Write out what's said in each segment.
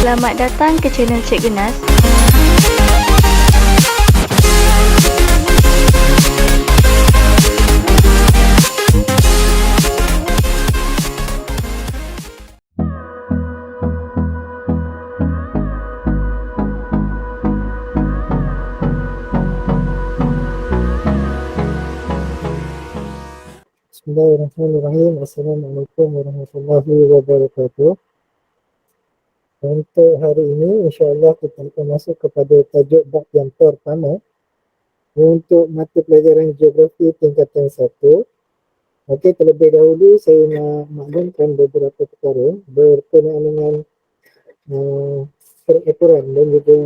Selamat datang ke channel Cik Genas. Bismillahirrahmanirrahim. Assalamualaikum warahmatullahi wabarakatuh. Untuk hari ini, insyaAllah kita akan masuk kepada tajuk bab yang pertama untuk mata pelajaran geografi tingkatan 1. Okey, terlebih dahulu saya nak maklumkan beberapa perkara berkenaan dengan peraturan dan juga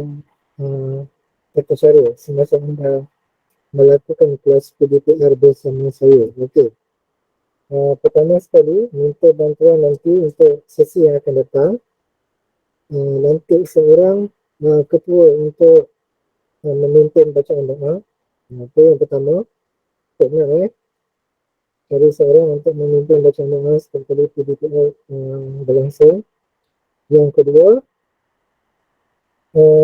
tata cara semasa anda melakukan kelas PDPR bersama saya. Okey. Pertama sekali, minta bantuan nanti untuk sesi yang akan datang. Nanti seorang ketua untuk memimpin bacaan doa. Itu yang pertama. Benar cari seorang untuk memimpin bacaan doa setiap kali PDPR berlangsung. Yang kedua,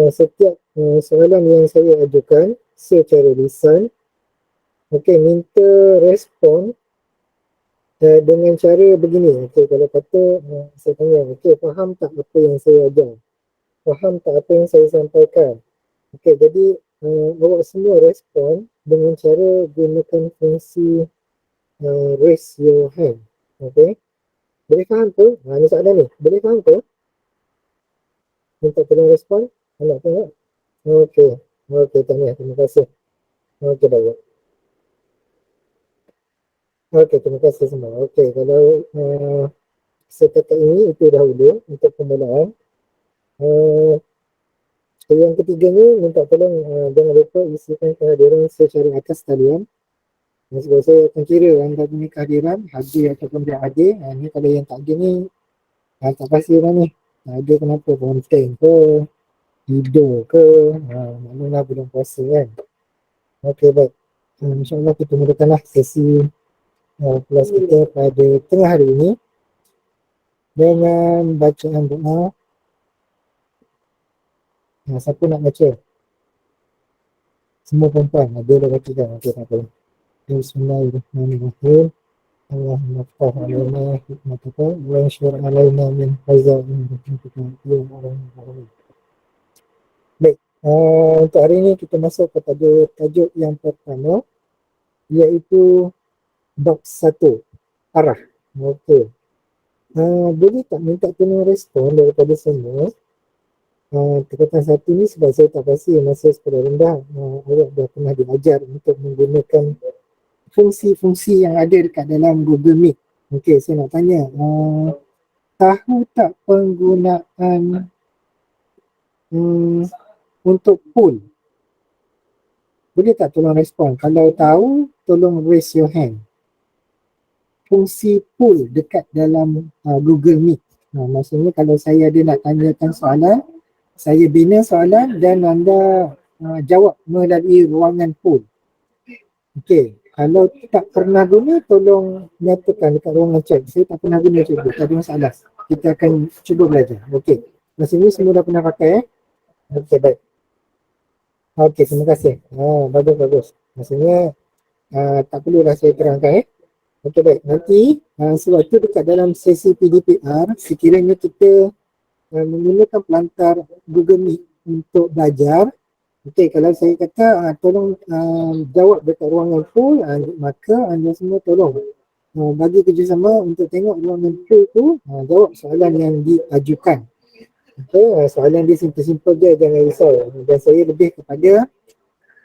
setiap soalan yang saya ajukan secara lisan, minta respon dengan cara begini. Kalau kata saya tanya, faham tak apa yang saya ajar? Faham tak apa yang saya sampaikan? Jadi awak semua respon dengan cara gunakan fungsi raise your hand. Boleh faham tu? Ni soalan ni. Boleh faham tu? Minta tolong respon. Nak tengok? Tanya. Terima kasih. Baik. Terima kasih semua. Kalau setakat ini itu dahulu untuk permulaan. Yang ketiganya, minta tolong jangan lupa isikan kehadiran secara atas talian. Sebab saya akan kira anda punya kehadiran, hadir ataupun tidak hadir. Ni kalau yang tak hadir ni, tak pasti lah ni. Hadir kenapa? Konten ke, hidup ke, maknanya bulan puasa kan. Baik. InsyaAllah kita mulakanlah sesi kelas kita pada tengah hari ini dengan bacaan doa. Siapa nak baca? Semua perempuan ada dah baca kan? Tak apa. Bismillahirrahmanirrahim. Allahumma ftah alaina hikmataka wa anshur alaina min khazain rahmatika ya arhamar. Baik, untuk hari ini kita masuk kepada tajuk yang pertama, iaitu bab 1, arah. Boleh tak minta tolong respon daripada semua? Tingkatan 1 ni sebab saya tak pasti masa sekolah rendah awak dah pernah diajar untuk menggunakan fungsi-fungsi yang ada dekat dalam Google Meet. Saya nak tanya, tahu tak penggunaan untuk poll? Boleh tak tolong respon? Kalau tahu, tolong raise your hand. Fungsi poll dekat dalam Google Meet. Maksudnya kalau saya ada nak tanyakan soalan, saya bina soalan dan anda jawab melalui ruangan poll. Kalau tak pernah guna, tolong nyatakan dekat ruangan chat. Saya tak pernah guna cikgu, tak ada masalah. Kita akan cuba belajar. Masa ni semua dah pernah pakai baik. Terima kasih. Bagus. Maksudnya tak perlulah saya terangkan baik. Nanti sewaktu dekat dalam sesi PDPR, sekiranya kita menggunakan pelantar Google Meet untuk belajar, kalau saya kata tolong jawab dekat ruangan poll, maka anda semua tolong bagi kerjasama untuk tengok ruangan poll tu, jawab soalan yang diajukan. Soalan dia simple-simple je, jangan risau. Dan saya lebih kepada,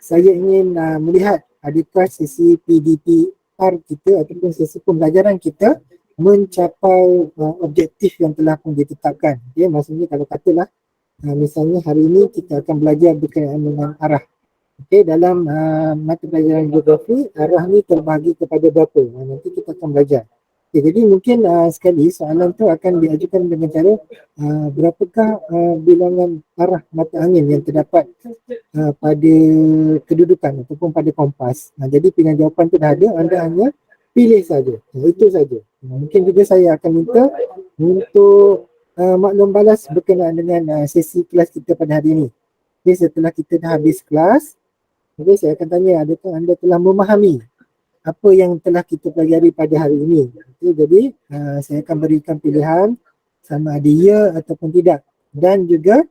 saya ingin melihat adakah sesi PDPR kita ataupun sesi pembelajaran kita mencapai objektif yang telah pun ditetapkan. Maksudnya kalau katalah misalnya hari ini kita akan belajar berkenaan dengan arah. Dalam mata pelajaran geografi, arah ni terbahagi kepada berapa? Nanti kita akan belajar. Jadi mungkin sekali soalan tu akan diajukan dengan cara berapakah bilangan arah mata angin yang terdapat pada kedudukan ataupun pada kompas. Jadi pilihan jawapan tu dah ada, anda hanya pilih saja. Itu saja. Mungkin juga saya akan minta untuk maklum balas berkenaan dengan sesi kelas kita pada hari ini. Okay, setelah kita dah habis kelas, okay, saya akan tanya, adakah anda telah memahami apa yang telah kita pelajari pada hari ini? Okay, jadi saya akan berikan pilihan sama ada ya ataupun tidak, dan juga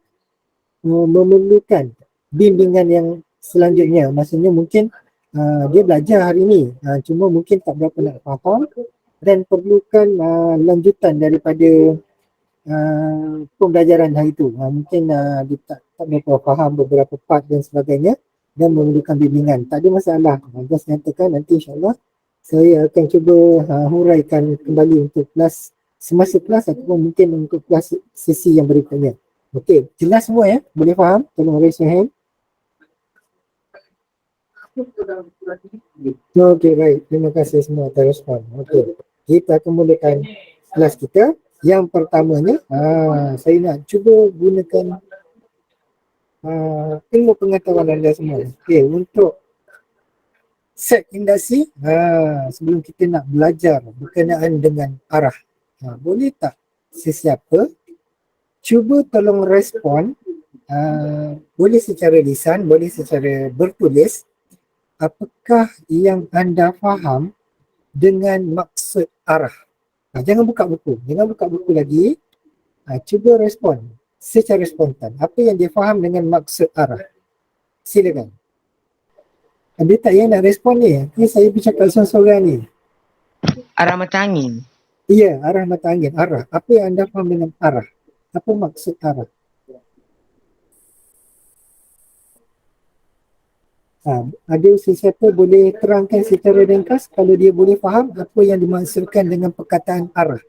memerlukan bimbingan yang selanjutnya. Maksudnya mungkin dia belajar hari ini, cuma mungkin tak berapa nak faham dan perlukan lanjutan daripada pembelajaran hari itu. Mungkin dia tak berapa faham beberapa part dan sebagainya dan memerlukan bimbingan. Tak ada masalah. Just nyatakan, nanti insyaAllah saya akan cuba huraikan kembali untuk kelas semasa kelas ataupun mungkin untuk kelas sesi yang berikutnya. Okey, jelas semua ya? Boleh faham? Tolong raise your hand. Okey, baik. Terima kasih semua atas respon. Okey, kita akan mulakan kelas kita. Yang pertamanya, saya nak cuba gunakan ilmu pengetahuan anda semua. Okey, untuk set industri, sebelum kita nak belajar berkenaan dengan arah, boleh tak sesiapa cuba tolong respon, boleh secara lisan, boleh secara bertulis, apakah yang anda faham dengan maksud arah. Jangan buka buku lagi. Cuba respon secara spontan. Apa yang dia faham dengan maksud arah? Silakan. Ada tak yang nak respon ni? Ni saya bercakap seorang-seorang ni. Arah mata angin. Ya, arah mata angin. Arah. Apa yang anda faham dengan arah? Apa maksud arah? Ada sesiapa boleh terangkan secara ringkas kalau dia boleh faham apa yang dimaksudkan dengan perkataan arah?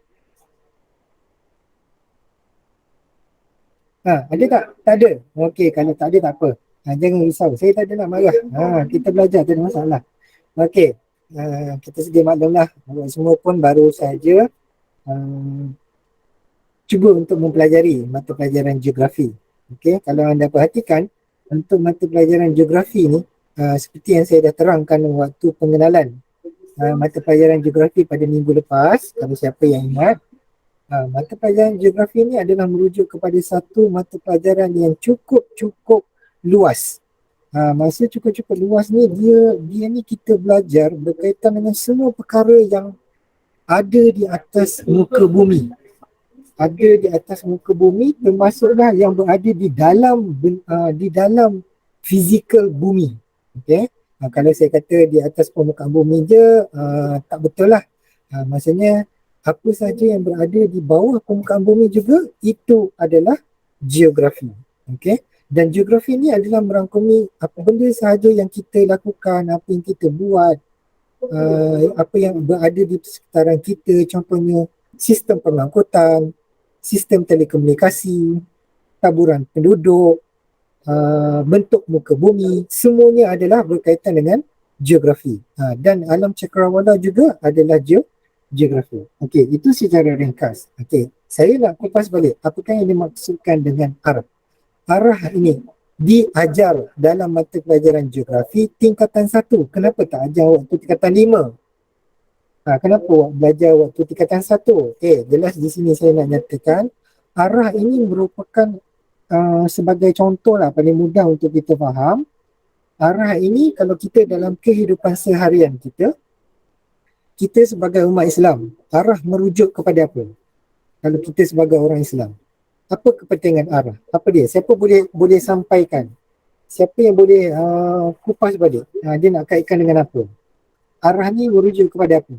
Ada tak? Tak ada? Okey, kalau tak ada tak apa. Jangan risau. Saya tak ada nak marah. Kita belajar, tak ada masalah. Okey, kita sedia maklumlah. Semua pun baru saja cuba untuk mempelajari mata pelajaran geografi. Okey, kalau anda perhatikan, untuk mata pelajaran geografi ni, seperti yang saya dah terangkan waktu pengenalan mata pelajaran geografi pada minggu lepas, kalau siapa yang ingat, mata pelajaran geografi ni adalah merujuk kepada satu mata pelajaran yang cukup luas. Maksud cukup luas ni, dia ni kita belajar berkaitan dengan semua perkara yang ada di atas muka bumi. Ada di atas muka bumi, termasuklah yang berada di dalam fizikal bumi. Okay? Kalau saya kata di atas permukaan bumi je, tak betul lah. Maksudnya apa saja yang berada di bawah permukaan bumi juga, itu adalah geografi. Okay? Dan geografi ni adalah merangkumi apa benda sahaja yang kita lakukan, apa yang kita buat, apa yang berada di sekitaran kita, contohnya sistem pengangkutan, sistem telekomunikasi, taburan penduduk, bentuk muka bumi, semuanya adalah berkaitan dengan geografi. Dan alam cakrawala juga adalah geografi. Okey, itu secara ringkas. Okey, saya nak kupas balik. Apakah yang dimaksudkan dengan arah? Arah ini diajar dalam mata pelajaran geografi tingkatan 1. Kenapa tak ajar waktu tingkatan 5? Kenapa belajar waktu tingkatan 1? Okey, jelas di sini saya nak nyatakan arah ini merupakan sebagai contoh lah, paling mudah untuk kita faham. Arah ini kalau kita dalam kehidupan seharian kita sebagai umat Islam, arah merujuk kepada apa? Kalau kita sebagai orang Islam, apa kepentingan arah? Apa dia? Siapa boleh sampaikan? Siapa yang boleh kupas balik? Dia nak kaitkan dengan apa? Arah ni merujuk kepada apa?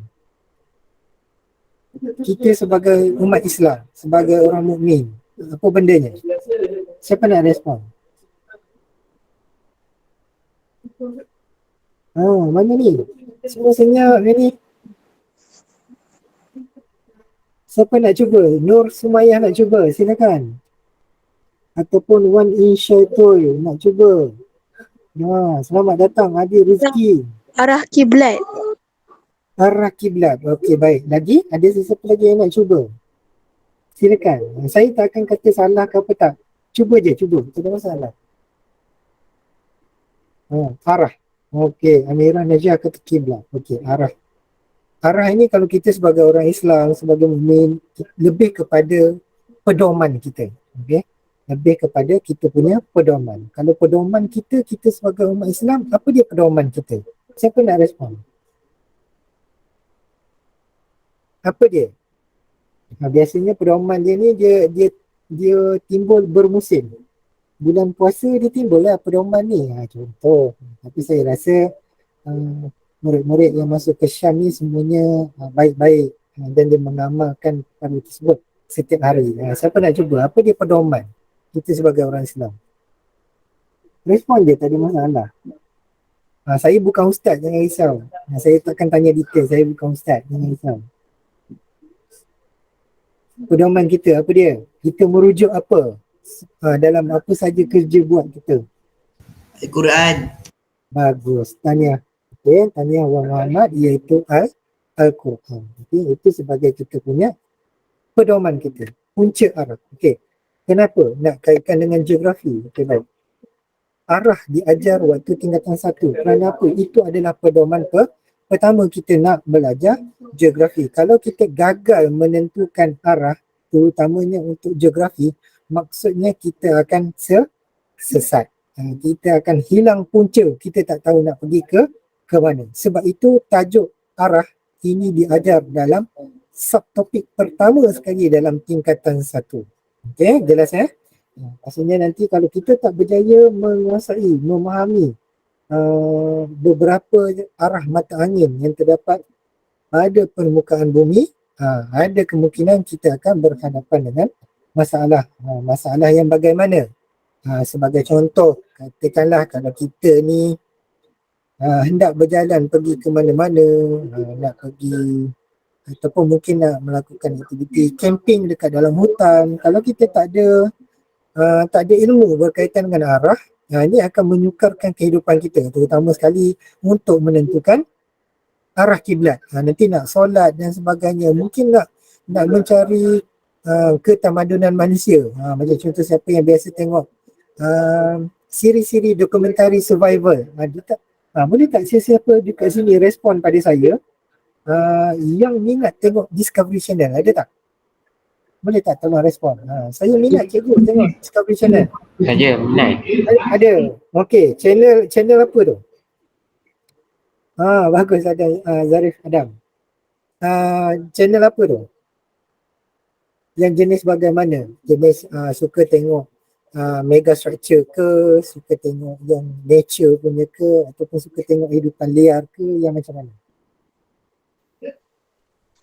Kita sebagai umat Islam, sebagai orang mukmin, apa bendanya? Siapa nak respon? Mana ni? Semua senyap ni. Siapa nak cuba? Nur Sumayah nak cuba, silakan. Ataupun Wan Insyaitoy nak cuba. Selamat datang Adi Rizki. Arah kiblat. Arah kiblat. Okey, baik. Lagi? Ada sesiapa lagi yang nak cuba? Silakan. Saya tak akan kata salah ke apa tak. Cuba je, cuba. Tak ada masalah. Arah. Okey, Amirah Najah kata kiblat. Okey, arah. Arah ini kalau kita sebagai orang Islam, sebagai mukmin, lebih kepada pedoman kita. Okey. Lebih kepada kita punya pedoman. Kalau pedoman kita sebagai umat Islam, apa dia pedoman kita? Siapa nak respon? Apa dia? Biasanya pedoman dia ni dia timbul bermusim. Bulan puasa dia timbul lah pedoman ni. Contoh. Tapi saya rasa murid-murid yang masuk ke Syam ni semuanya baik-baik dan dia mengamalkan perkara tersebut setiap hari. Siapa nak cuba? Apa dia pedoman kita sebagai orang Islam? Respon je, tak ada masalah. Saya bukan ustaz, jangan risau. Saya takkan tanya detail, saya bukan ustaz, jangan risau. Pedoman kita, apa dia? Kita merujuk apa? Dalam apa saja kerja buat kita? Al-Quran. Bagus, tahniah. Okay, tahniah Wan Muhammad, iaitu Al-Quran. Okay, itu sebagai kita punya pedoman kita, punca arah. Okay, kenapa nak kaitkan dengan geografi? Okay, baik. Arah diajar waktu tingkatan 1. Kerana apa? Itu adalah pedoman pertama kita nak belajar geografi. Kalau kita gagal menentukan arah, terutamanya untuk geografi, maksudnya kita akan sesat. Kita akan hilang punca, kita tak tahu nak pergi ke mana. Sebab itu tajuk arah ini diajar dalam subtopik pertama sekali dalam tingkatan 1. Okey, jelas maksudnya nanti kalau kita tak berjaya menguasai, memahami beberapa arah mata angin yang terdapat pada permukaan bumi, ada kemungkinan kita akan berhadapan dengan masalah. Masalah yang bagaimana? Sebagai contoh, katakanlah kalau kita ni hendak berjalan pergi ke mana-mana, nak pergi ataupun mungkin nak melakukan aktiviti camping dekat dalam hutan, kalau kita tak ada ilmu berkaitan dengan arah, ini akan menyukarkan kehidupan kita, terutama sekali untuk menentukan arah kiblat. Nanti nak solat dan sebagainya, mungkin nak mencari ketamadunan manusia. Macam contoh siapa yang biasa tengok siri-siri dokumentari survival, boleh tak siapa dekat sini respon pada saya yang minat tengok Discovery Channel, ada tak? Boleh tak tolong respon? Saya minat cikgu tengok Discovery Channel. Saja, minat. Ada. Okey, channel apa tu? Bagus, ada Zarif Adam. Channel apa tu? Yang jenis bagaimana? Jenis suka tengok mega structure ke, suka tengok yang nature punya ke, ataupun suka tengok hidupan liar ke, yang macam mana?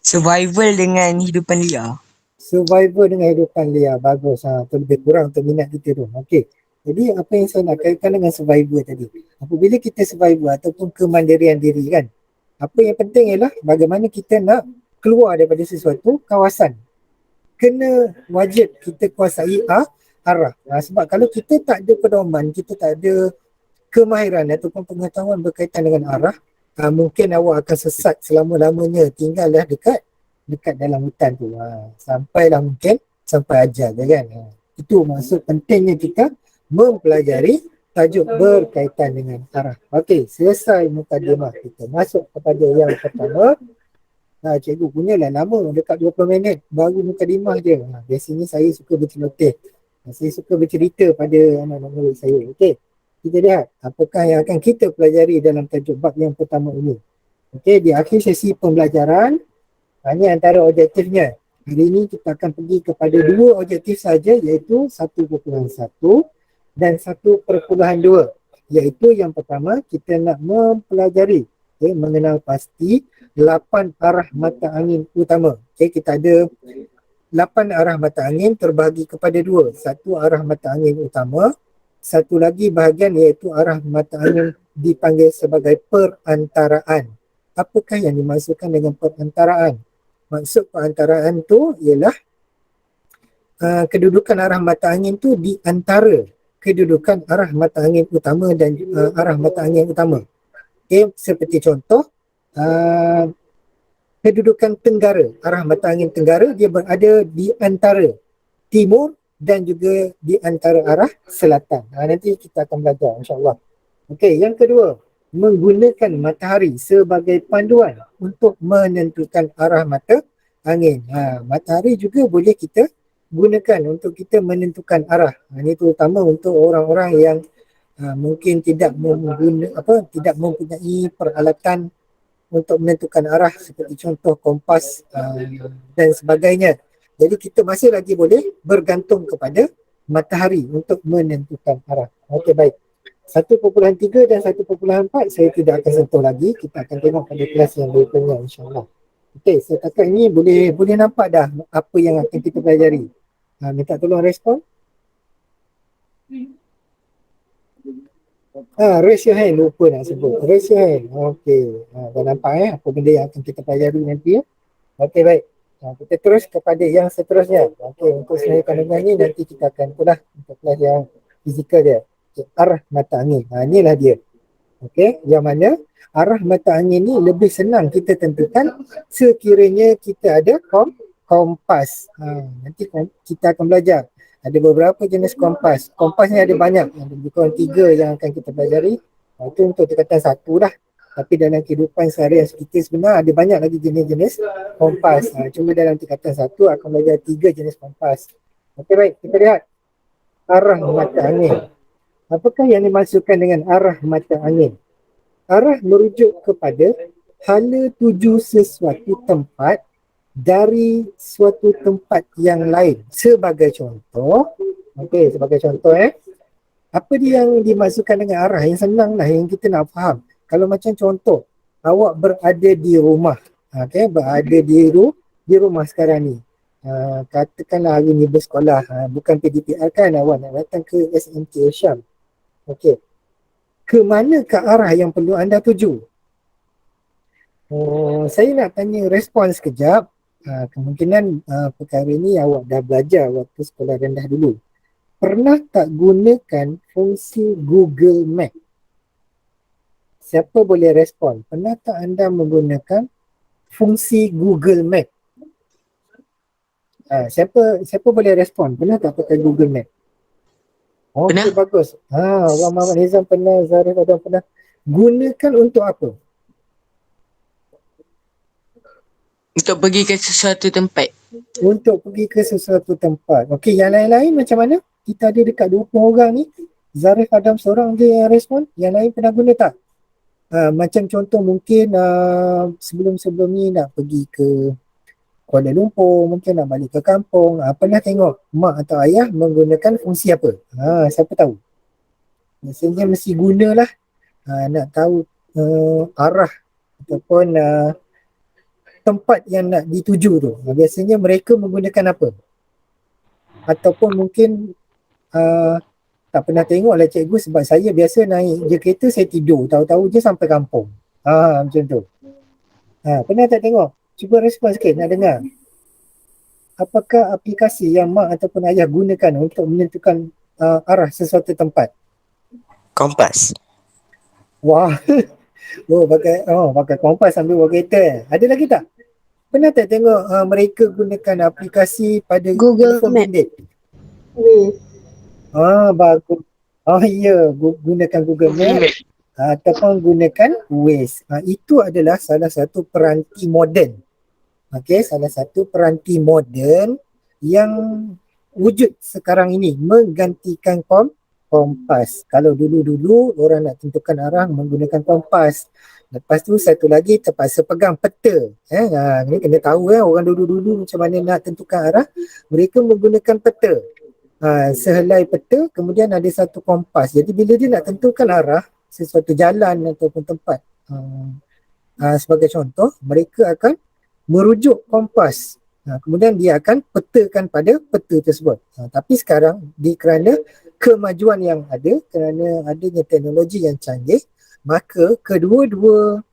Survival dengan hidupan liar. Survival dengan hidupan liar, bagus. Tu lebih kurang untuk minat kita tu. Okey. Jadi apa yang saya nak kaitkan dengan survival tadi, apabila kita survival ataupun kemandirian diri kan, apa yang penting ialah bagaimana kita nak keluar daripada sesuatu kawasan. Kena wajib kita kuasai arah. Sebab kalau kita tak ada pedoman, kita tak ada kemahiran ataupun pengetahuan berkaitan dengan arah, mungkin awak akan sesat selama-lamanya, tinggallah dekat dalam hutan tu. Sampailah mungkin sampai ajal kan. Itu maksud pentingnya kita mempelajari tajuk berkaitan dengan arah. Okey, selesai mukadimah, kita masuk kepada yang pertama. Cikgu punya lah lama, dekat 20 minit baru mukadimah je. Biasanya saya suka berceloteh. Saya suka bercerita pada anak-anak murid saya. Okey, kita lihat apakah yang akan kita pelajari dalam tajuk bab yang pertama ini. Okey, di akhir sesi pembelajaran, hanya antara objektifnya. Hari ini kita akan pergi kepada 2 objektif saja, iaitu 1.1 dan 1.2. Iaitu yang pertama, kita nak mempelajari, mengenal pasti 8 arah mata angin utama. Kita ada 8 arah mata angin terbahagi kepada 2. Satu arah mata angin utama, satu lagi bahagian iaitu arah mata angin dipanggil sebagai perantaraan. Apakah yang dimaksudkan dengan perantaraan? Maksud perantaraan tu ialah kedudukan arah mata angin tu di antara kedudukan arah mata angin utama dan arah mata angin utama. Seperti contoh, kedudukan tenggara, arah mata angin tenggara dia berada di antara timur dan juga di antara arah selatan. Nanti kita akan belajar insya-Allah. Okey, yang kedua, menggunakan matahari sebagai panduan untuk menentukan arah mata angin. Matahari juga boleh kita gunakan untuk kita menentukan arah. Ini terutama untuk orang-orang yang mungkin tidak mempunyai peralatan untuk menentukan arah seperti contoh kompas dan sebagainya. Jadi kita masih lagi boleh bergantung kepada matahari untuk menentukan arah. Okey, baik. 1.3 dan 1.4 saya tidak akan sentuh lagi. Kita akan tengok pada kelas yang berikutnya, insyaAllah. Okey, setakat ini boleh nampak dah apa yang akan kita pelajari. Minta tolong respon. Raise your hand, lupa nak sebut. Raise your hand. Okey. Dah nampak apa benda yang akan kita pelajari nanti ya. Okey, baik. Kita terus kepada yang seterusnya. Okey, untuk senarai kandungan ni nanti kita akan pula untuk kelas yang fizikal dia. Okay, arah mata angin. Inilah dia. Okey, yang mana arah mata angin ni lebih senang kita tentukan sekiranya kita ada kompas. Nanti kita akan belajar. Ada beberapa jenis kompas. Kompas ni ada banyak. Ada lebih kurang 3 yang akan kita pelajari. Itu untuk tingkatan 1 lah. Tapi dalam kehidupan seharian kita sebenarnya ada banyak lagi jenis-jenis kompas. Cuma dalam tingkatan 1 akan belajar 3 jenis kompas. Okey, baik. Kita lihat arah mata angin. Apakah yang dimaksudkan dengan arah mata angin? Arah merujuk kepada hala tuju sesuatu tempat dari suatu tempat yang lain. Sebagai contoh, sebagai contoh apa dia yang dimaksudkan dengan arah? Yang senang lah, yang kita nak faham. Kalau macam contoh, awak berada di rumah, berada di rumah sekarang ni. Katakanlah hari ni bersekolah, bukan PDPR kan, awak nak datang ke SMK Syam. Okey. Ke mana ke arah yang perlu anda tuju? Saya nak tanya respon sekejap. Kemungkinan perkara ni awak dah belajar waktu sekolah rendah dulu. Pernah tak gunakan fungsi Google Map? Siapa boleh respon? Pernah tak anda menggunakan fungsi Google Map? Siapa boleh respon? Pernah tak pakai Google Map? Okey, bagus. Orang Muhammad Nizam pernah, Zarif Adam pernah. Gunakan untuk apa? Untuk pergi ke sesuatu tempat. Untuk pergi ke sesuatu tempat. Okey, yang lain-lain macam mana? Kita ada dekat 20 orang ni. Zarif Adam seorang je yang respon. Yang lain pernah guna tak? Macam contoh mungkin sebelum-sebelum ni nak pergi ke Kuala Lumpur, mungkin nak balik ke kampung. Pernah tengok mak atau ayah menggunakan fungsi apa? Siapa tahu? Biasanya mesti gunalah nak tahu arah ataupun tempat yang nak dituju tu. Biasanya mereka menggunakan apa? Ataupun mungkin tak pernah tengok lah cikgu, sebab saya biasa naik je kereta, saya tidur, tahu-tahu je sampai kampung. Macam tu. Pernah tak tengok? Cuba respon sikit, nak dengar. Apakah aplikasi yang mak ataupun ayah gunakan untuk menentukan arah sesuatu tempat? Kompas. Wah. Pakai kompas sambil bawa kereta. Ada lagi tak? Pernah tak tengok mereka gunakan aplikasi pada Google telefon Map. bimbit? Waze. Bagus. Ya, gunakan Google Map ataupun gunakan Waze. Itu adalah salah satu peranti moden. Salah satu peranti moden yang wujud sekarang ini menggantikan kompas. Kalau dulu-dulu orang nak tentukan arah menggunakan kompas. Lepas tu satu lagi terpaksa pegang peta. Ini kena tahu orang dulu-dulu macam mana nak tentukan arah. Mereka menggunakan peta. Sehelai peta, kemudian ada satu kompas. Jadi bila dia nak tentukan arah sesuatu jalan ataupun tempat, sebagai contoh, mereka akan merujuk kompas. Kemudian dia akan petakan pada peta tersebut. Tapi sekarang kerana kemajuan yang ada, kerana adanya teknologi yang canggih, maka kedua-dua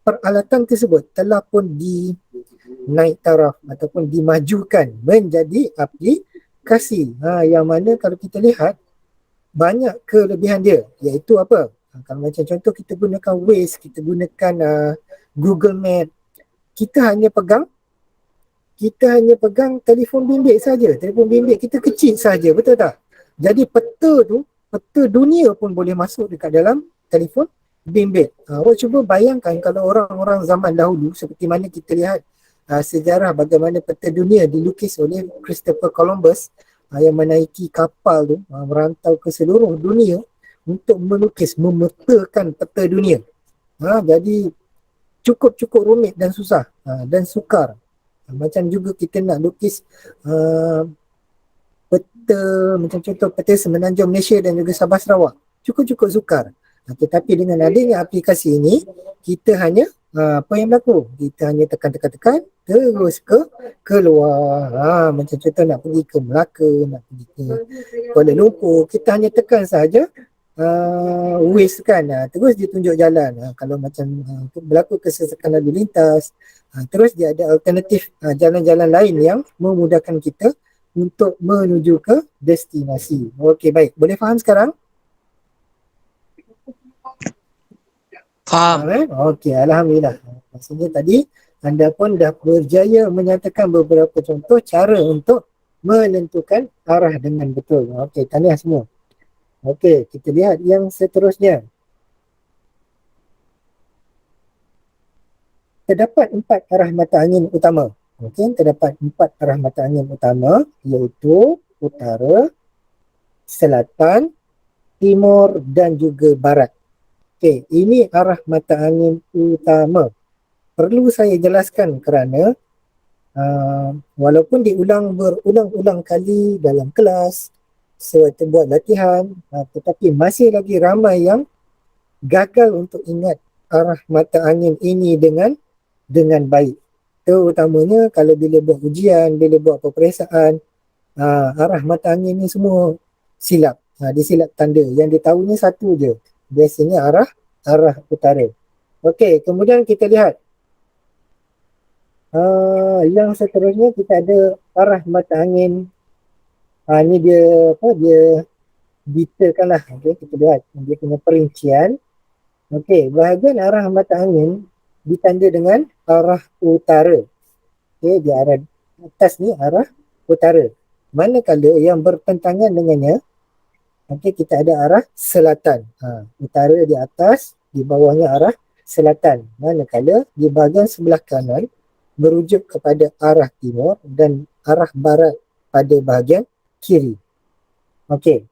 peralatan tersebut telah pun dinaik taraf ataupun dimajukan menjadi aplikasi. Yang mana kalau kita lihat banyak kelebihan dia, iaitu apa? Kalau macam contoh kita gunakan Waze, kita gunakan Google Map, kita hanya pegang telefon bimbit saja. Telefon bimbit kita kecil saja, betul tak? Jadi peta dunia pun boleh masuk dekat dalam telefon bimbit. Awak cuba bayangkan kalau orang-orang zaman dahulu seperti mana kita lihat sejarah bagaimana peta dunia dilukis oleh Christopher Columbus yang menaiki kapal tu merantau ke seluruh dunia untuk melukis, memetakan peta dunia. Jadi cukup rumit dan susah dan sukar. Macam juga kita nak lukis peta, macam contoh peta Semenanjung Malaysia dan juga Sabah Sarawak, cukup sukar. Tetapi dengan adanya aplikasi ini, kita hanya apa yang berlaku, kita hanya tekan terus ke keluar. Macam contoh nak pergi ke Melaka, nak pergi ke Kuala Lumpur, kita hanya tekan sahaja Waze kan, terus dia tunjuk jalan. Kalau macam berlaku kesesakan lalu lintas, terus dia ada alternatif jalan-jalan lain yang memudahkan kita untuk menuju ke destinasi. Okey, baik. Boleh faham sekarang? Faham. Okey, Alhamdulillah. Maksudnya tadi anda pun dah berjaya menyatakan beberapa contoh cara untuk menentukan arah dengan betul. Okey, tahniah semua. Okey, kita lihat yang seterusnya. Terdapat 4 arah mata angin utama. Okey, terdapat 4 arah mata angin utama, iaitu utara, selatan, timur dan juga barat. Okey, ini arah mata angin utama. Perlu saya jelaskan kerana walaupun diulang berulang-ulang kali dalam kelas, sewaktu buat latihan, tetapi masih lagi ramai yang gagal untuk ingat arah mata angin ini dengan baik. Terutamanya kalau bila buat ujian, bila buat peperiksaan, arah mata angin ni semua silap. Dia silap tanda. Yang dia tahunya satu je. Biasanya arah utara. Okey, kemudian kita lihat. Yang seterusnya kita ada arah mata angin. Ni dia detailkan lah. Okay, kita lihat. Dia punya perincian. Okey, bahagian arah mata angin ditanda dengan arah utara. Okey, di arah atas ni arah utara. Manakala yang bertentangan dengannya, okey, kita ada arah selatan. Utara di atas, di bawahnya arah selatan. Manakala di bahagian sebelah kanan merujuk kepada arah timur dan arah barat pada bahagian kiri. Okey.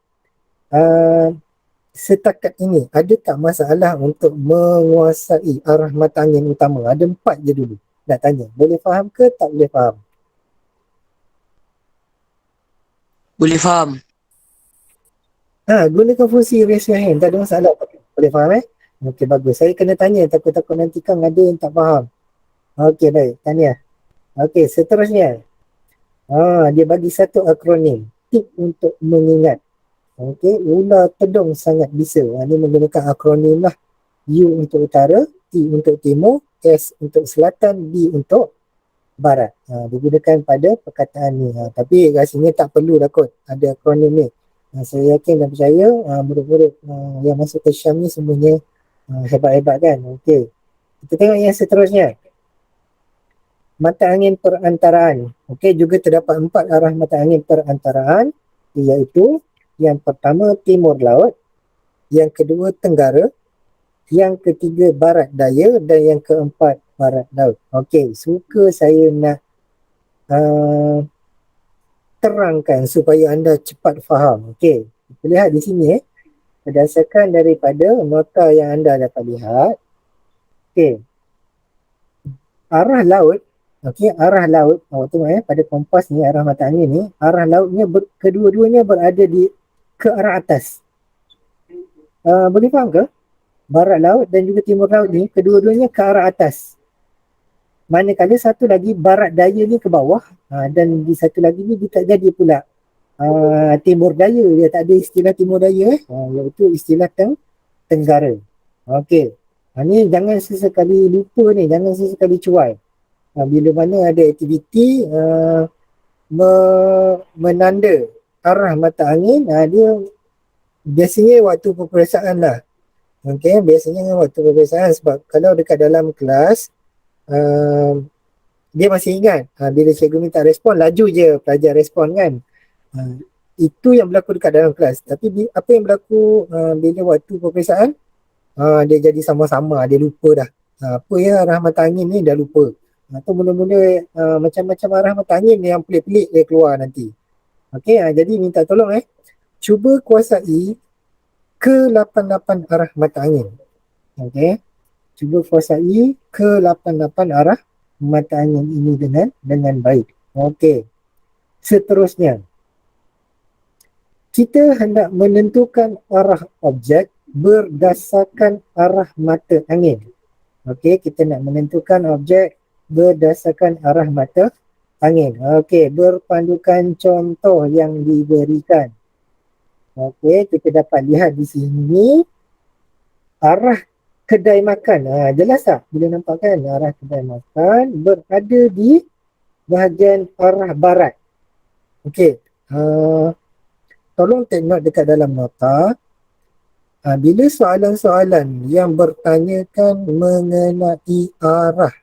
Setakat ini, ada tak masalah untuk menguasai arah mata angin utama? Ada 4 je dulu. Nak tanya, boleh faham ke tak boleh faham? Boleh faham. Gunakan fungsi raise your hand, tak ada masalah. Boleh faham Okey, bagus. Saya kena tanya, takut-takut nanti kan ada yang tak faham. Okey, baik. Tahniah. Okey, seterusnya. Dia bagi satu akronim. Tip untuk mengingat. Okey, ular tedung sangat bisa. Ini menggunakan akronim lah. U untuk utara, T untuk timur, S untuk selatan, B untuk barat. Digunakan pada perkataan ni. Tapi rasanya tak perlu dah kot ada akronim ni. Saya yakin dan percaya murid-murid yang masuk ke Syam ni semuanya hebat-hebat kan. Okey, kita tengok yang seterusnya. Mata angin perantaraan. Okey, juga terdapat 4 arah mata angin perantaraan, iaitu yang pertama timur laut, yang kedua tenggara, yang ketiga barat daya dan yang keempat barat laut. Okey, suka saya nak terangkan supaya anda cepat faham. Okey, kita lihat di sini berdasarkan daripada nota yang anda dapat lihat. Okey, arah laut. Okey, arah laut, awak tengok pada kompas ni, arah mata angin ni, arah lautnya kedua-duanya berada ke arah atas. Boleh faham ke? Barat laut dan juga timur laut ni kedua-duanya ke arah atas. Manakala satu lagi barat daya ni ke bawah, dan di satu lagi ni dia tak jadi pula timur daya, dia tak ada istilah timur daya iaitu istilah tenggara. Okey. Ni jangan sesekali lupa ni, jangan sesekali cuai. Bila mana ada aktiviti menanda arah mata angin, dia biasanya waktu peperiksaan lah. Okey, biasanya waktu peperiksaan, sebab kalau dekat dalam kelas dia masih ingat bila cikgu minta respon, laju je pelajar respon kan. Itu yang berlaku dekat dalam kelas. Tapi apa yang berlaku bila waktu peperiksaan, dia jadi sama-sama, dia lupa dah. Apa arah mata angin ni dah lupa. Atau mula-mula macam-macam arah mata angin yang pelik-pelik dia keluar nanti. Okey, jadi minta tolong cuba kuasai ke-88 arah mata angin. Okey, cuba kuasai ke-88 arah mata angin ini dengan baik. Okey, seterusnya kita hendak menentukan arah objek berdasarkan arah mata angin. Okey, kita nak menentukan objek berdasarkan arah mata angin. Okey, berpandukan contoh yang diberikan. Okey, kita dapat lihat di sini arah kedai makan. Jelas tak? Bila nampak kan arah kedai makan berada di bahagian arah barat. Okey, tolong take note dekat dalam nota. Bila soalan-soalan yang bertanyakan mengenai arah,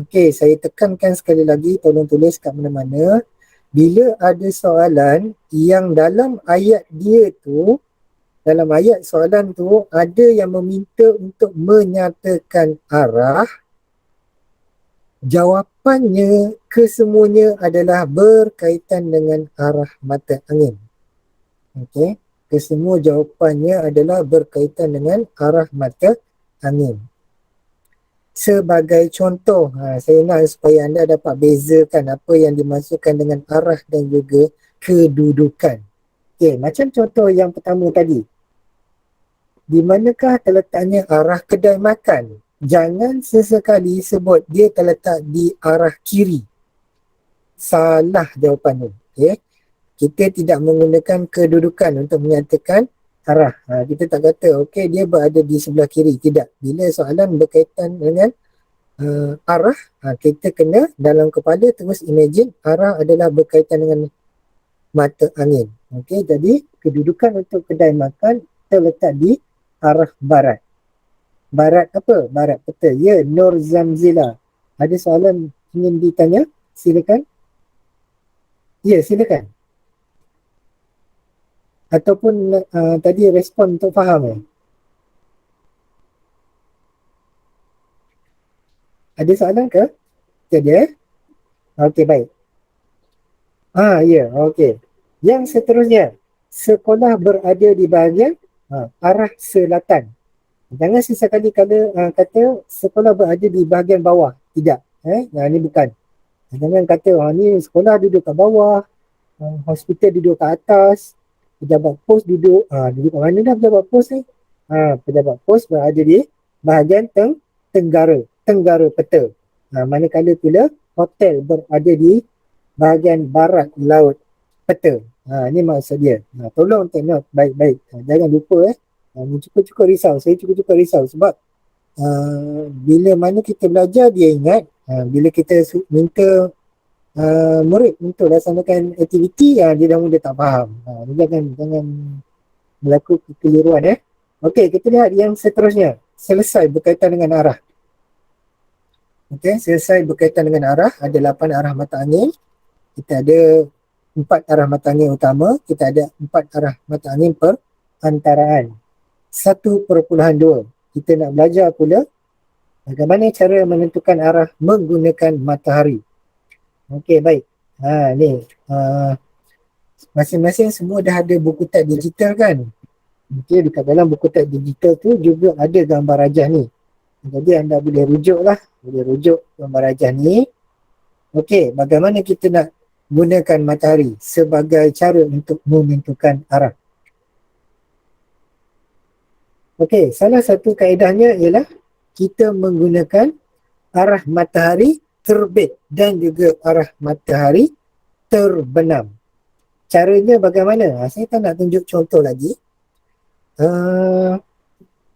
okey, saya tekankan sekali lagi, tolong tulis kat mana-mana. Bila ada soalan yang dalam ayat dia tu, dalam ayat soalan tu ada yang meminta untuk menyatakan arah, jawapannya kesemuanya adalah berkaitan dengan arah mata angin. Okey, kesemua jawapannya adalah berkaitan dengan arah mata angin. Sebagai contoh, saya nak supaya anda dapat bezakan apa yang dimaksudkan dengan arah dan juga kedudukan. Okey, macam contoh yang pertama tadi. Di manakah terletaknya arah kedai makan? Jangan sesekali sebut dia terletak di arah kiri. Salah jawapan tu. Okey. Kita tidak menggunakan kedudukan untuk menyatakan arah. Kita tak kata okey dia berada di sebelah kiri. Tidak. Bila soalan berkaitan dengan arah, kita kena dalam kepala terus imagine arah adalah berkaitan dengan mata angin. Okey, jadi kedudukan untuk kedai makan terletak di arah barat. Barat apa? Barat peta. Ya, Nur Zamzila. Ada soalan ingin ditanya? Silakan. Ya, silakan. Ataupun tadi respon untuk faham Ada soalan ke? Tiada Okey, baik. Ya, okey. Yang seterusnya, sekolah berada di bahagian arah selatan. Jangan sesekali kata sekolah berada di bahagian bawah. Tidak. Ini bukan. Jangan kata ni sekolah duduk kat bawah, hospital duduk kat atas, pejabat pos duduk kat mana dah pejabat pos ni? Pejabat pos berada di bahagian tenggara peta. Manakala pula hotel berada di bahagian barat laut peta. Ini maksud dia. Tolong take note baik-baik. Jangan lupa cukup-cukup risau. Saya cukup-cukup risau sebab bila mana kita belajar dia ingat, bila kita minta murid untuk laksanakan aktiviti, dia dah mula tak faham. Jangan berlaku kekeliruan. Okey, kita lihat yang seterusnya. Selesai berkaitan dengan arah. Okey, selesai berkaitan dengan arah. Ada 8 arah mata angin. Kita ada 4 arah mata angin utama. Kita ada 4 arah mata angin perantaraan. 1.2. Kita nak belajar pula bagaimana cara menentukan arah menggunakan matahari. Okey, baik. Ni masing-masing semua dah ada buku teks digital kan? Okey, dekat dalam buku teks digital tu juga ada gambar rajah ni. Jadi anda boleh rujuk gambar rajah ni. Okey, bagaimana kita nak gunakan matahari sebagai cara untuk menentukan arah. Okey, salah satu kaedahnya ialah kita menggunakan arah matahari terbit dan juga arah matahari terbenam. Caranya bagaimana? Saya tak nak tunjuk contoh lagi.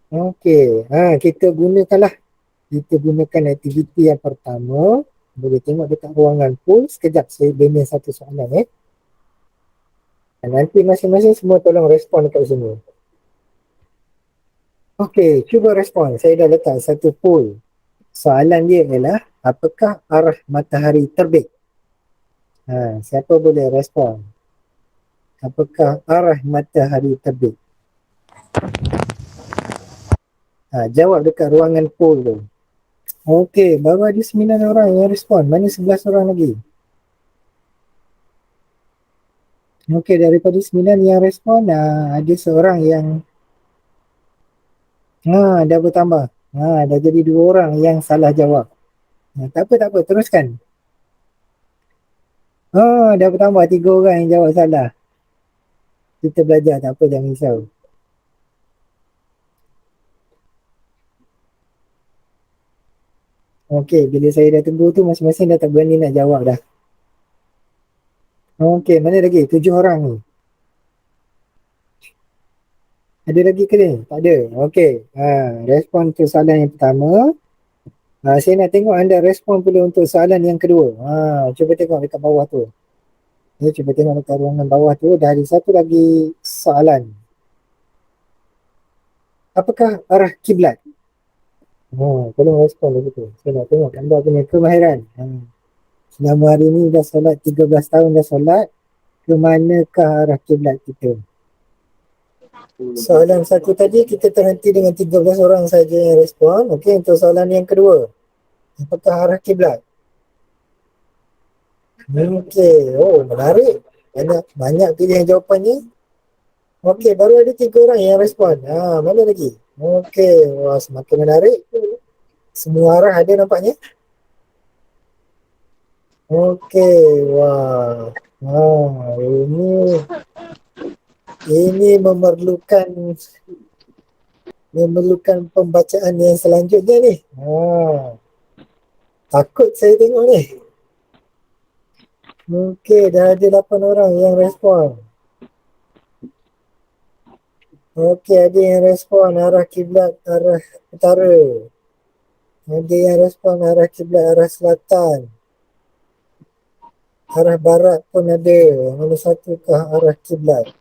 Okey, kita gunakan aktiviti yang pertama. Boleh tengok dekat ruangan pool. Sekejap saya bina satu soalan. Nanti masing-masing semua tolong respon dekat sini. Okey, cuba respon. Saya dah letak satu pool. Soalan dia ialah, apakah arah matahari terbit? Siapa boleh respon? Apakah arah matahari terbit? Jawab dekat ruangan pool tu. Okey, baru ada 9 orang yang respon. Mana 11 orang lagi? Okey, daripada 9 yang respon, ada seorang yang dah bertambah. Dah jadi 2 orang yang salah jawab. Tak apa, tak apa. Teruskan. Dah bertambah 3 orang yang jawab salah. Kita belajar, tak apa, jangan risau. Okey, bila saya dah tegur tu, masing-masing dah tak berani nak jawab dah. Okey, mana lagi? 7 orang ni. Ada lagi ke ni? Tak ada. Okey. Respon untuk soalan yang pertama. Saya nak tengok anda respon pula untuk soalan yang kedua. Cuba tengok dekat bawah tu. Cuba tengok dekat ruangan bawah tu. Dah ada satu lagi soalan. Apakah arah kiblat? Tolong respon dulu tu. Saya nak tengok anda punya kemahiran. Selama hari ni dah solat 13 tahun dah solat. Ke manakah arah kiblat kita? Soalan satu tadi kita terhenti dengan 13 orang saja yang respon. Okey, untuk soalan yang kedua. Apakah arah kiblat? Okey, menarik. Banyak pilihan jawapannya. Okey, baru ada 3 orang yang respon. Mana lagi? Okey, semakin menarik. Semua arah ada nampaknya. Okey, ini memerlukan pembacaan yang selanjutnya ni. Takut saya tengok ni. Okey, dah ada 8 orang yang respon. Okey, ada yang respon arah kiblat arah utara. Ada yang respon arah kiblat arah selatan. Arah barat pun ada. Mana satu ke arah kiblat?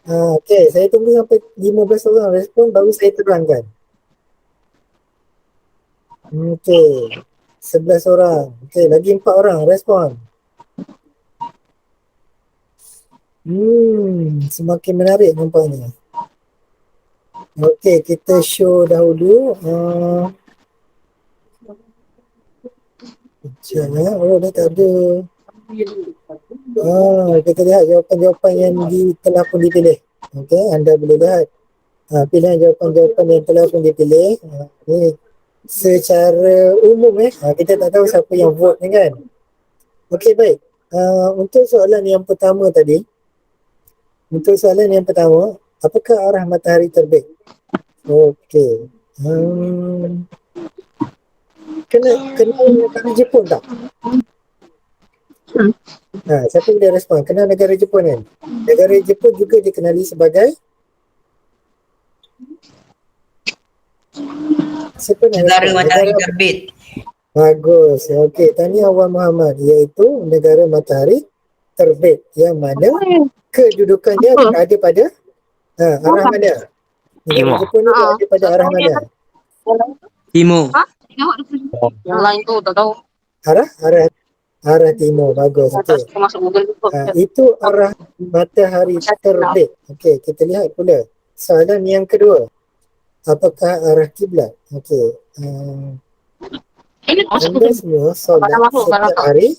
Okey, saya tunggu sampai 15 orang respon baru saya terangkan. Okey, 11 orang. Okey, lagi 4 orang respon. Semakin menarik nampaknya. Okey, kita show dahulu. Dah tak ada. Kita lihat jawapan-jawapan yang telah pun dipilih. Okey, anda boleh lihat pilihan jawapan-jawapan yang telah pun dipilih. Ni secara umum kita tak tahu siapa yang vote ni kan. Okey, baik. Untuk soalan yang pertama tadi, apakah arah matahari terbit? Okey. Kena negara Jepun tak? Siapa boleh respon? Kenal negara Jepun kan? Negara Jepun juga dikenali sebagai negara matahari terbit. Bagus. Okey, tahniah Wan Muhammad, iaitu negara matahari terbit yang mana kedudukannya berada pada arah mana? Negara Jepun ni berada pada arah mana? Timur. Yang lain tu tak tahu. Arah timur. Bagus. Okey. Itu arah matahari terbit. Okey, kita lihat pula soalan yang kedua. Apakah arah kiblat? Okey. Anda semua solat setiap hari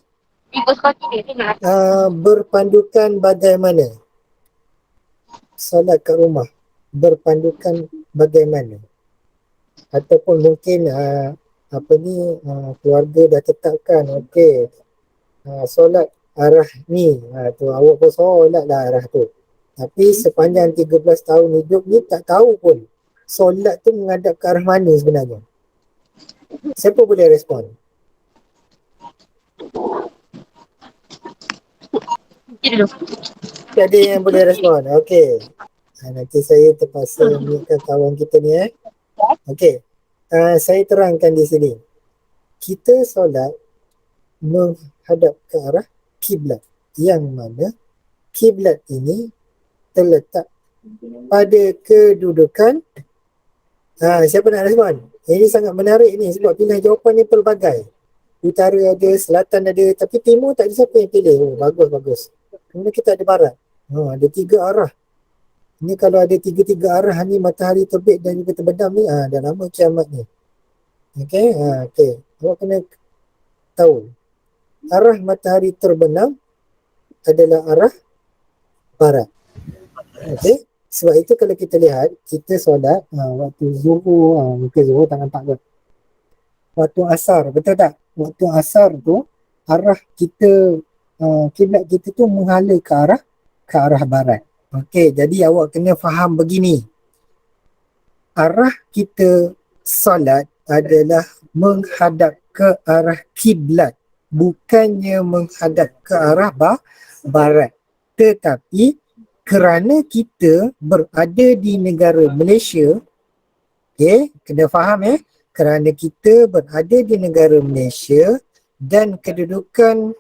berpandukan bagaimana? Solat kat rumah berpandukan bagaimana? Ataupun mungkin keluarga dah tetapkan, okey, solat arah ni, tu awak pun solat lah arah tu. Tapi sepanjang 13 tahun hidup ni tak tahu pun solat tu menghadap ke arah mana sebenarnya. Siapa boleh respon? Ada yang boleh respon? Okey. Nanti saya terpaksa mute kawan kita ni Okey. Saya terangkan di sini. Kita solat menghadap ke arah kiblat, yang mana kiblat ini terletak pada kedudukan siapa nak respon? Ini sangat menarik ni sebab pilihan jawapan ni pelbagai. Utara ada, selatan ada, tapi timur tak ada siapa yang pilih. Bagus. kemudian kita ada barat. Ada 3 arah. Ni kalau ada 3 arah ni, matahari terbit dan juga terbenam ni, dah lama kiamat ni. Okey, okey. Awak kena tahu. Arah matahari terbenam adalah arah barat. Okey. Sebab itu kalau kita lihat, kita solat waktu zuhur, mungkin zuhur tak nampak kot. Waktu asar, betul tak? Waktu asar tu, arah kita, kiblat kita tu menghala ke arah barat. Okey, jadi awak kena faham begini. Arah kita solat adalah menghadap ke arah kiblat, bukannya menghadap ke arah barat. Tetapi kerana kita berada di negara Malaysia, kena faham kerana kita berada di negara Malaysia dan kedudukan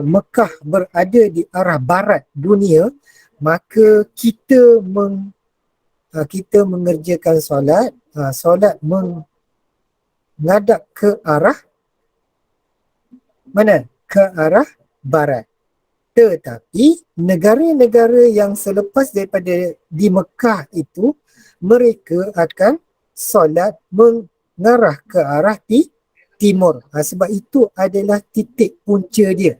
Mekah berada di arah barat dunia, maka kita mengerjakan solat, solat menghadap ke arah mana? Ke arah barat. Tetapi negara-negara yang selepas daripada di Mekah itu, mereka akan solat mengarah ke arah timur. Sebab itu adalah titik punca dia.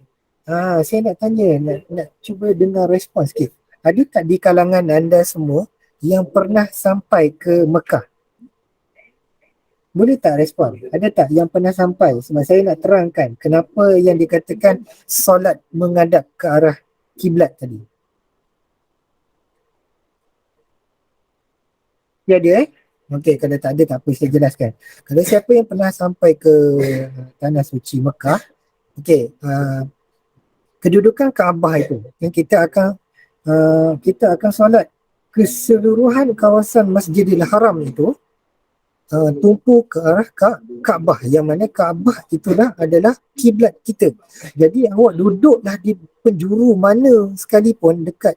Saya nak tanya, nak cuba dengar respon sikit. Ada tak di kalangan anda semua yang pernah sampai ke Mekah? Boleh tak respon? Ada tak yang pernah sampai? Sebab saya nak terangkan kenapa yang dikatakan solat menghadap ke arah kiblat tadi. Ya ada Okey, kalau tak ada tak apa, saya jelaskan. Kalau siapa yang pernah sampai ke Tanah Suci Mekah, kedudukan Kaabah itu, yang kita akan solat keseluruhan kawasan Masjidil Haram itu, tumpu ke arah Kaabah, yang mana Kaabah itulah adalah kiblat kita. Jadi awak duduklah di penjuru mana sekalipun dekat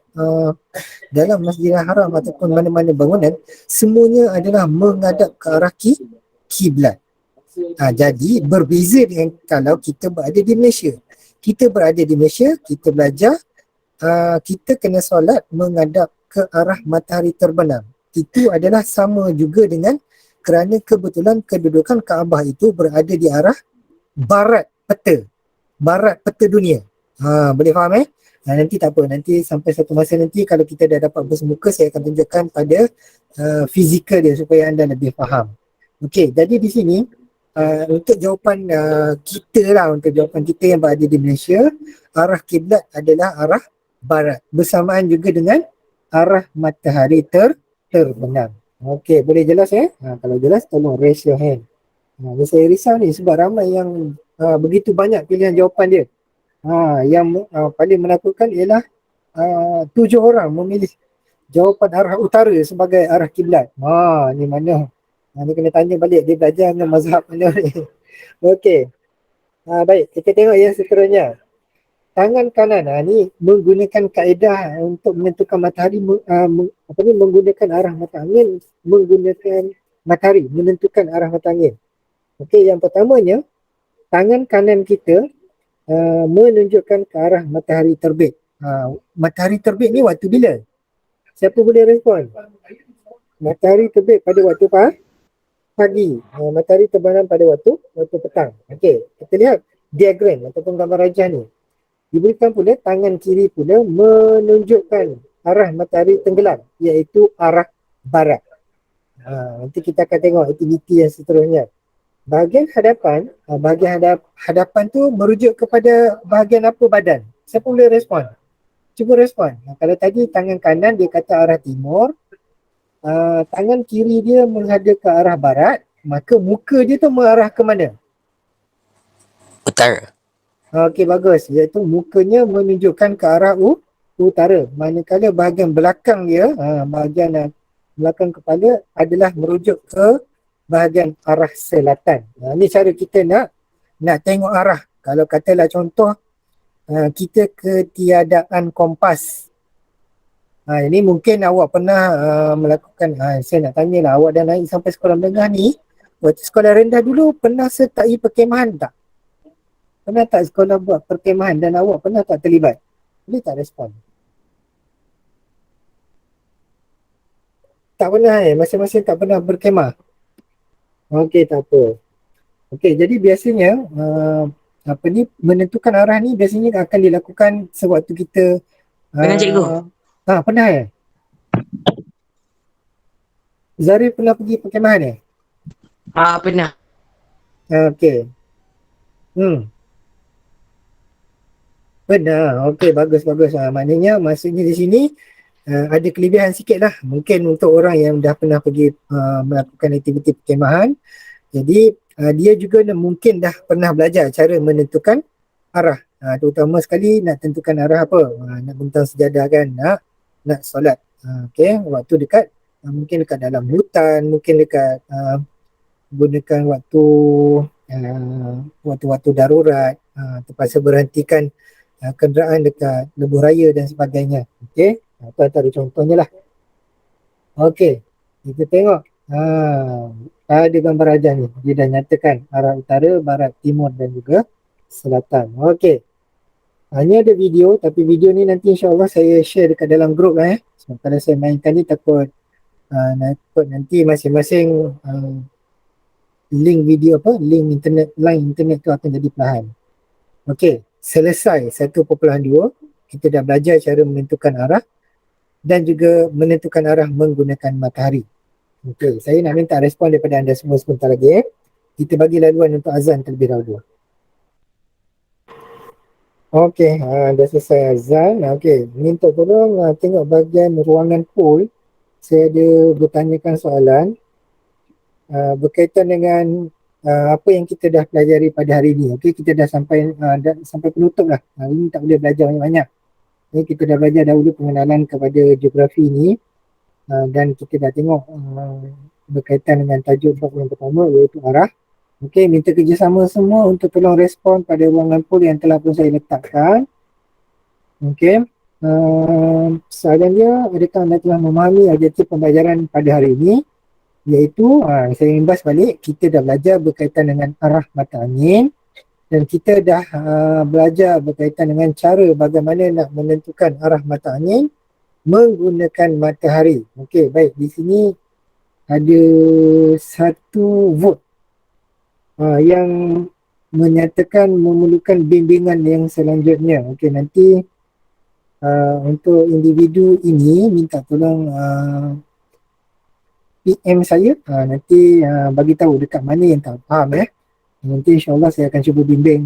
dalam Masjidil Haram ataupun mana-mana bangunan, semuanya adalah menghadap ke arah kiblat. Jadi berbeza dengan kalau kita berada di Malaysia. Kita berada di Malaysia, kita belajar, kita kena solat menghadap ke arah matahari terbenam. Itu adalah sama juga dengan kerana kebetulan kedudukan Kaabah itu berada di arah barat peta dunia. Boleh faham nanti tak apa, nanti sampai satu masa nanti kalau kita dah dapat bersemuka, saya akan tunjukkan pada fizikal dia supaya anda lebih faham. Okey, jadi di sini untuk jawapan untuk jawapan kita yang berada di Malaysia, arah kiblat adalah arah barat, bersamaan juga dengan arah matahari terbenam. Okey, boleh jelas kalau jelas tolong raise your hand. Saya risau ni sebab ramai yang begitu banyak pilihan jawapan dia. Yang paling menakutkan ialah 7 orang memilih jawapan arah utara sebagai arah kiblat. Ni mana? Ni kena tanya balik dia belajar dengan mazhab mana ni. Okey. Baik, kita tengok yang seterusnya. Tangan kanan ni menggunakan kaedah untuk menentukan matahari, menggunakan arah mata angin, menggunakan matahari menentukan arah mata angin. Okey, yang pertamanya, tangan kanan kita menunjukkan ke arah matahari terbit. Matahari terbit ni waktu bila? Siapa boleh respon? Matahari terbit pada waktu pagi. Matahari terbenam pada waktu petang. Okey, kita lihat diagram ataupun gambar rajah ni. Diberikan pula tangan kiri pula menunjukkan arah matahari tenggelam, iaitu arah barat. Nanti kita akan tengok aktiviti yang seterusnya. Bahagian hadapan tu merujuk kepada bahagian apa badan? Siapa boleh respon? Cuba respon. Kalau tadi tangan kanan dia kata arah timur, tangan kiri dia menghadap ke arah barat, maka muka dia tu mengarah ke mana? Utara. Okey, bagus. Iaitu mukanya menunjukkan ke arah utara. Manakala bahagian belakang dia, bahagian belakang kepala adalah merujuk ke bahagian arah selatan. Ini cara kita nak tengok arah. Kalau katalah contoh, kita ketiadaan kompas. Ini mungkin awak pernah melakukan, saya nak tanyalah, awak dah naik sampai sekolah menengah ni, waktu sekolah rendah dulu pernah sertai perkemahan tak? Pernah tak sekolah buat perkemahan dan awak pernah tak terlibat? Boleh tak respon? Tak pernah masing-masing tak pernah berkemah. Okey, tak apa. Okey, jadi biasanya apa ni, menentukan arah ni biasanya akan dilakukan sewaktu kita Dengan cikgu. pernah Zarif pernah pergi perkemahan Pernah. Okey. Benar. Okey, bagus. Maknanya maksudnya di sini ada kelebihan sikit lah. Mungkin untuk orang yang dah pernah pergi melakukan aktiviti perkemahan. Jadi dia juga mungkin dah pernah belajar cara menentukan arah. Terutama sekali nak tentukan arah apa. Nak bentang sejadah kan, nak solat. Okey, waktu dekat mungkin dekat dalam hutan, mungkin dekat gunakan waktu darurat, terpaksa berhentikan kenderaan dekat lebuh raya dan sebagainya. Okey, itu antara contohnya lah. Okey, kita tengok ada gambar rajah ni, dia dah nyatakan arah utara, barat, timur dan juga selatan. Okey, hanya ada video, tapi video ni nanti insyaAllah saya share dekat dalam grup lah so, kalau saya mainkan ni takut nanti masing-masing link video link internet, line internet tu akan jadi perlahan. Okey, selesai 1.2, kita dah belajar cara menentukan arah dan juga menentukan arah menggunakan matahari. Okey, saya nak minta respon daripada anda semua sebentar lagi. Kita bagi laluan untuk azan terlebih dahulu. Okey, dah selesai azan. Okey, minta tolong tengok bahagian ruangan pool. Saya ada bertanyakan soalan berkaitan dengan apa yang kita dah pelajari pada hari ini. Okey, kita dah sampai penutup lah. Hari ini tak boleh belajar banyak-banyak. Okay, kita dah belajar dahulu pengenalan kepada geografi ni dan kita dah tengok berkaitan dengan tajuk bab yang pertama iaitu arah. Okey, minta kerjasama semua untuk tolong respon pada ruangan poll yang telah pun saya letakkan. Okey, soalan dia, adakah anda telah memahami objektif pembelajaran pada hari ini? Iaitu, saya imbas balik, kita dah belajar berkaitan dengan arah mata angin dan kita dah belajar berkaitan dengan cara bagaimana nak menentukan arah mata angin menggunakan matahari. Okey, baik, di sini ada satu vote yang menyatakan memerlukan bimbingan yang selanjutnya. Okey, nanti untuk individu ini minta tolong PM saya, nanti bagi tahu dekat mana yang tak faham nanti insyaAllah saya akan cuba bimbing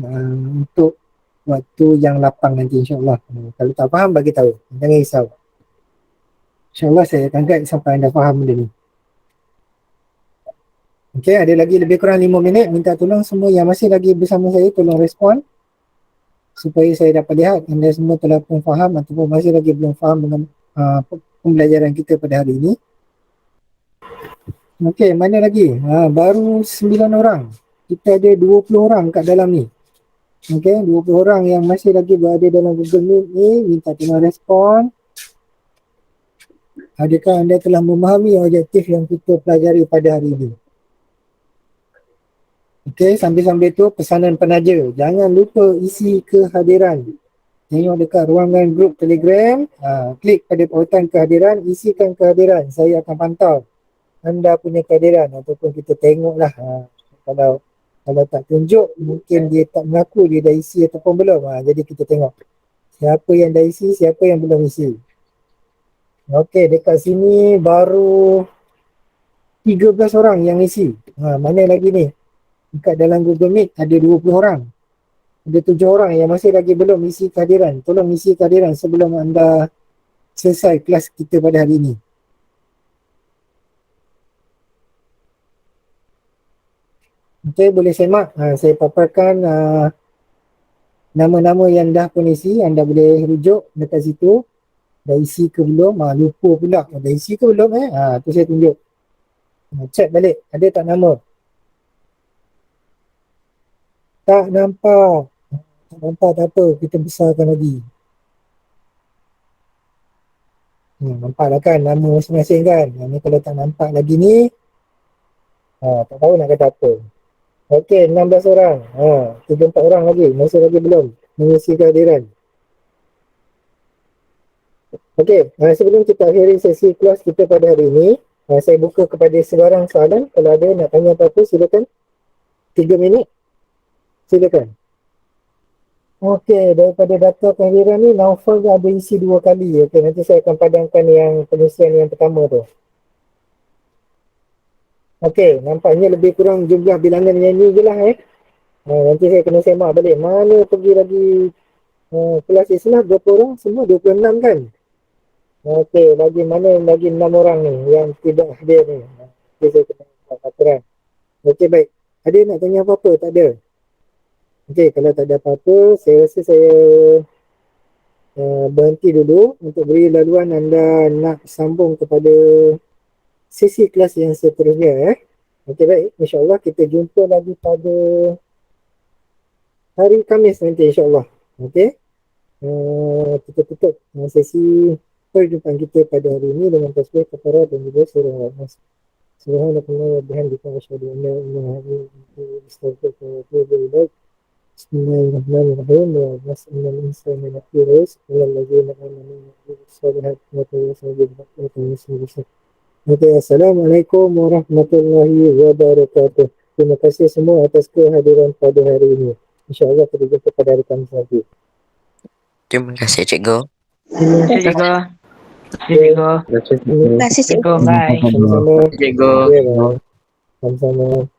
untuk waktu yang lapang nanti insyaAllah. Kalau tak faham bagi tahu, jangan risau, insyaAllah saya akan guide sampai anda faham benda ni. Okey, ada lagi lebih kurang 5 minit. Minta tolong semua yang masih lagi bersama saya tolong respon supaya saya dapat lihat anda semua telah pun faham ataupun masih lagi belum faham dengan pembelajaran kita pada hari ini. Okey, mana lagi? Baru 9 orang. Kita ada 20 orang kat dalam ni. Okey, 20 orang yang masih lagi berada dalam Google Meet ni, minta tolong respon. Adakah anda telah memahami objektif yang kita pelajari pada hari ini? Okey, sambil-sambil tu pesanan penaja. Jangan lupa isi kehadiran. Tengok dekat ruangan grup Telegram, klik pada pautan kehadiran, isikan kehadiran. Saya akan pantau anda punya kehadiran ataupun kita tengoklah kalau tak tunjuk mungkin dia tak mengaku dia dah isi ataupun belum. Jadi kita tengok siapa yang dah isi, siapa yang belum isi. Okey, dekat sini baru 13 orang yang isi. Mana lagi ni? Dekat dalam Google Meet ada 20 orang. Ada 7 orang yang masih lagi belum isi kehadiran. Tolong isi kehadiran sebelum anda selesai kelas kita pada hari ini. Okey, boleh semak. Saya paparkan nama-nama yang dah pun isi. Anda boleh rujuk dekat situ. Dah isi ke belum? Lupa pula. Dah isi ke belum tu saya tunjuk. Check balik. Ada tak nama? Tak nampak. Tak nampak tak apa. Kita besarkan lagi. Nampak lah kan nama masing-masing kan. Ni kalau tak nampak lagi ni, tak tahu nak kata apa. Okey, 16 orang. 34 orang lagi. Masih lagi belum mengisi kehadiran. Okey, sebelum kita akhiri sesi kelas kita pada hari ini, saya buka kepada sebarang soalan. Kalau ada nak tanya apa-apa, silakan. 3 minit. Silakan. Okey, daripada data kelahiran ni, Naufal ada isi 2 kali. Okey, nanti saya akan padamkan yang pengisian yang pertama tu. Okey, nampaknya lebih kurang jumlah bilangan yang ni je lah nanti saya kena semak balik. Mana pergi lagi kelas Islam berapa orang? Semua 26 kan? Okey, lagi 6 orang ni yang tidak hadir ni. Okey, saya kena buat aturan. Okey, baik. Ada nak tanya apa-apa? Tak ada? Okey, kalau tak ada apa-apa, saya rasa saya berhenti dulu untuk beri laluan anda nak sambung kepada sesi kelas yang seterusnya. Okey, baik. InsyaAllah kita jumpa lagi pada hari Khamis nanti insyaAllah. Okey. Kita tutup sesi perjumpaan kita pada hari ini dengan tasbih kafarah dan juga surah Al-Nas. Subhanallahi wa bihamdihi asyhadu an la ilaha illa anta astaghfiruka wa atubu ilaik. Bismillahirrahmanirrahim. Wa nas'alul insana lafi rizq wal ladzina amanu wa amilus solihati wa tawassaw bil haqqi wa tawassaw bis sabr. Okay, Assalamualaikum warahmatullahi wabarakatuh. Terima kasih semua atas kehadiran pada hari ini. InsyaAllah kita jumpa pada hari Khamis nanti. Terima kasih cikgu. Terima kasih, Cikgu. Terima kasih, Cikgu. Terima kasih, Cikgu. Cikgu, bye. Sama-sama. Cikgu. Ya, bye. Sama-sama.